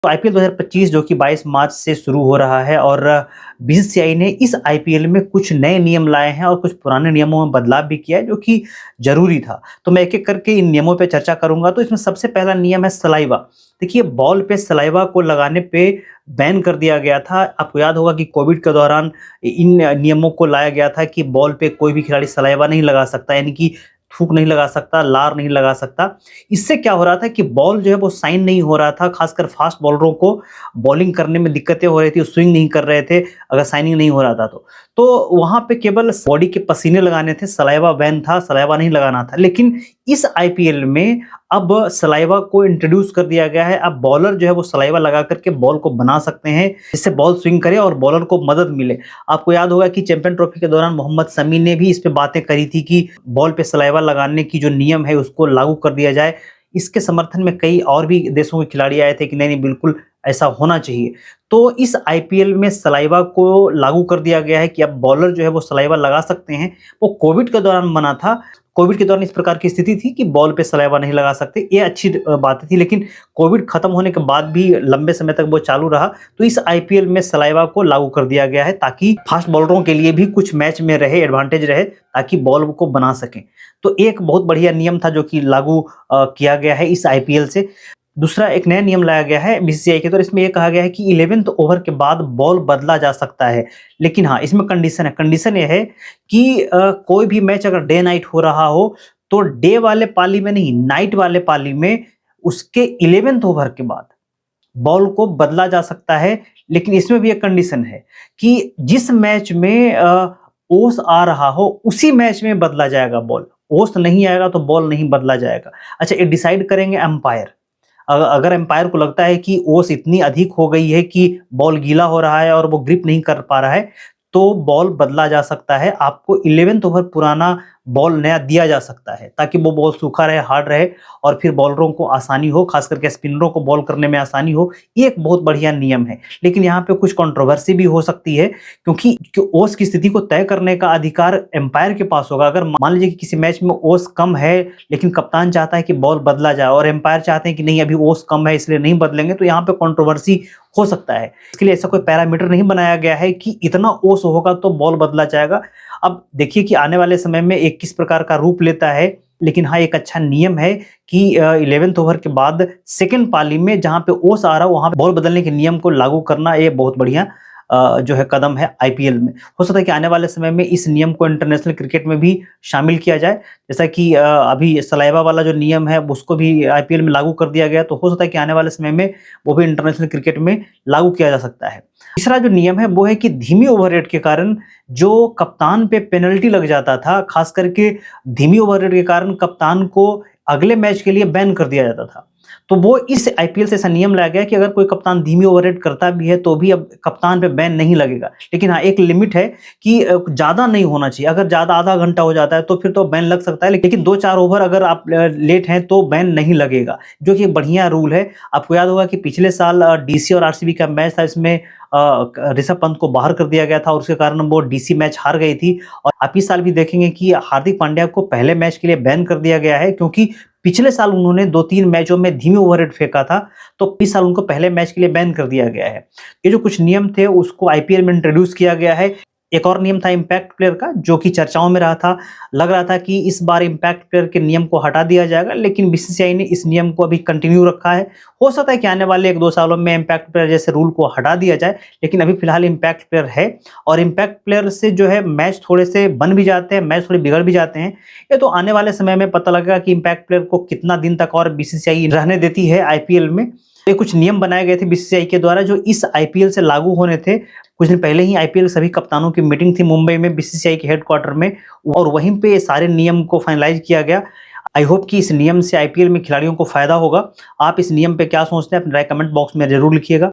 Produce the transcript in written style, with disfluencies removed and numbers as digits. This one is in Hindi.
तो आईपीएल 2025 जो कि 22 मार्च से शुरू हो रहा है और बीसीसीआई ने इस आईपीएल में कुछ नए नियम लाए हैं और कुछ पुराने नियमों में बदलाव भी किया है जो कि ज़रूरी था। तो मैं एक-एक करके इन नियमों पे चर्चा करूँगा। तो इसमें सबसे पहला नियम है सलाइवा। देखिए, बॉल पे सलाइवा को लगाने पे बैन कर दिया गया था। आपको याद होगा कि कोविड के दौरान इन नियमों को लाया गया था कि बॉल पे कोई भी खिलाड़ी सलाइवा नहीं लगा सकता, यानी कि थूक नहीं लगा सकता, लार नहीं लगा सकता। इससे क्या हो रहा था कि बॉल जो है वो साइन नहीं हो रहा था, खासकर फास्ट बॉलरों को बॉलिंग करने में दिक्कतें हो रही थी, स्विंग नहीं कर रहे थे, अगर साइनिंग नहीं हो रहा था तो। तो वहाँ पे केवल बॉडी के पसीने लगाने थे, सलाइवा बैन था, सलाइवा नहीं लगाना था। लेकिन इस आईपीएल में अब सलाइवा को इंट्रोड्यूस कर दिया गया है। अब बॉलर जो है वो सलाइवा लगा करके बॉल को बना सकते हैं, जिससे बॉल स्विंग करे और बॉलर को मदद मिले। आपको याद होगा कि चैंपियन ट्रॉफी के दौरान मोहम्मद शमी ने भी इस पे बातें करी थी कि बॉल पे सलाइवा लगाने की जो नियम है उसको लागू कर दिया जाए। इसके समर्थन में कई और भी देशों के खिलाड़ी आए थे कि नहीं नहीं बिल्कुल ऐसा होना चाहिए। तो इस आईपीएल में सलाइवा को लागू कर दिया गया है कि अब बॉलर जो है वो सलाइवा लगा सकते हैं। वो कोविड के दौरान बना था। कोविड के दौरान इस प्रकार की स्थिति थी कि बॉल पे सलाइवा नहीं लगा सकते, ये अच्छी बात थी। लेकिन कोविड खत्म होने के बाद भी लंबे समय तक वो चालू रहा। तो इस आईपीएल में सलाइवा को लागू कर दिया गया है ताकि फास्ट बॉलरों के लिए भी कुछ मैच में रहे, एडवांटेज रहे, ताकि बॉल को बना सकें। तो एक बहुत बढ़िया नियम था जो कि लागू किया गया है इस आईपीएल से। दूसरा एक नया नियम लाया गया है बीसीसीआई के द्वारा। इसमें यह कहा गया है कि 11th ओवर के बाद बॉल बदला जा सकता है। लेकिन हाँ, इसमें कंडीशन है। कंडीशन ये है कि कोई भी मैच अगर डे नाइट हो रहा हो तो डे वाले पाली में नहीं, नाइट वाले पाली में उसके 11th ओवर के बाद बॉल को बदला जा सकता है। लेकिन इसमें भी एक कंडीशन है कि जिस मैच में ओस आ रहा हो उसी मैच में बदला जाएगा बॉल। ओस नहीं आएगा तो बॉल नहीं बदला जाएगा। अच्छा, ये डिसाइड करेंगे अंपायर। अगर एम्पायर को लगता है कि ओस इतनी अधिक हो गई है कि बॉल गीला हो रहा है और वो ग्रिप नहीं कर पा रहा है, तो बॉल बदला जा सकता है। आपको 11th ओवर पुराना बॉल नया दिया जा सकता है ताकि वो बॉल सूखा रहे, हार्ड रहे और फिर बॉलरों को आसानी हो, खास करके स्पिनरों को बॉल करने में आसानी हो। ये एक बहुत बढ़िया नियम है। लेकिन यहाँ पे कुछ कंट्रोवर्सी भी हो सकती है क्योंकि ओस की स्थिति को तय करने का अधिकार एम्पायर के पास होगा। अगर मान लीजिए कि किसी मैच में ओस कम है लेकिन कप्तान चाहता है कि बॉल बदला जाए और एम्पायर चाहते हैं कि नहीं अभी ओस कम है इसलिए नहीं बदलेंगे, तो यहाँ पे कंट्रोवर्सी हो सकता है। इसके लिए ऐसा कोई पैरामीटर नहीं बनाया गया है कि इतना ओस होगा तो बॉल बदला जाएगा। अब देखिए कि आने वाले समय में एक किस प्रकार का रूप लेता है। लेकिन हाँ, एक अच्छा नियम है कि 11th ओवर के बाद सेकंड पाली में जहां पे ओस आ रहा है वहां बॉल बदलने के नियम को लागू करना, ये बहुत बढ़िया जो है कदम है आईपीएल में। हो सकता है कि आने वाले समय में इस नियम को इंटरनेशनल क्रिकेट में भी शामिल किया जाए। जैसा कि अभी सलाइवा वाला जो नियम है उसको भी आईपीएल में लागू कर दिया गया, तो हो सकता है कि आने वाले समय में वो भी इंटरनेशनल क्रिकेट में लागू किया जा सकता है। तीसरा जो नियम है वो है कि धीमी ओवर रेट के कारण जो कप्तान पे पेनल्टी लग जाता था, खास करके धीमी ओवर रेट के कारण कप्तान को अगले मैच के लिए बैन कर दिया जाता था। तो वो इस आईपीएल से ऐसा नियम लाया गया कि अगर कोई कप्तान धीमी ओवर रेट करता भी है तो भी अब कप्तान पे बैन नहीं लगेगा। लेकिन हाँ, एक लिमिट है कि ज़्यादा नहीं होना चाहिए। अगर ज़्यादा आधा घंटा हो जाता है तो फिर तो बैन लग सकता है, लेकिन 2-4 ओवर अगर आप लेट हैं तो बैन नहीं लगेगा, जो कि एक बढ़िया रूल है। आपको याद होगा कि पिछले साल डीसी और आरसीबी का मैच था, इसमें ऋषभ पंत को बाहर कर दिया गया था और उसके कारण वो डीसी मैच हार गई थी। और आप इस साल भी देखेंगे कि हार्दिक पांड्या को पहले मैच के लिए बैन कर दिया गया है क्योंकि पिछले साल उन्होंने 2-3 मैचों में धीमे ओवर रेट फेंका था, तो इस साल उनको पहले मैच के लिए बैन कर दिया गया है। ये जो कुछ नियम थे उसको आईपीएल में इंट्रोड्यूस किया गया है। एक और नियम था इम्पैक्ट प्लेयर का, जो कि चर्चाओं में रहा था। लग रहा था कि इस बार इम्पैक्ट प्लेयर के नियम को हटा दिया जाएगा, लेकिन बीसीसीआई ने इस नियम को अभी कंटिन्यू रखा है। हो सकता है कि आने वाले 1-2 सालों में इम्पैक्ट प्लेयर जैसे रूल को हटा दिया जाए, लेकिन अभी फिलहाल इम्पैक्ट प्लेयर है। और इम्पैक्ट प्लेयर से जो है मैच थोड़े से बन भी जाते हैं, मैच थोड़े बिगड़ भी जाते हैं। ये तो आने वाले समय में पता लगेगा कि इम्पैक्ट प्लेयर को कितना दिन तक और बीसीसीआई रहने देती है आईपीएल में। ये कुछ नियम बनाए गए थे बीसीसीआई के द्वारा जो इस आईपीएल से लागू होने थे। कुछ दिन पहले ही आईपीएल सभी कप्तानों की मीटिंग थी मुंबई में बीसीसीआई के हेडक्वार्टर में, और वहीं पे सारे नियम को फाइनलाइज किया गया। आई होप कि इस नियम से आईपीएल में खिलाड़ियों को फायदा होगा। आप इस नियम पे क्या सोचते हैं अपनी राय कमेंट बॉक्स में जरूर लिखिएगा।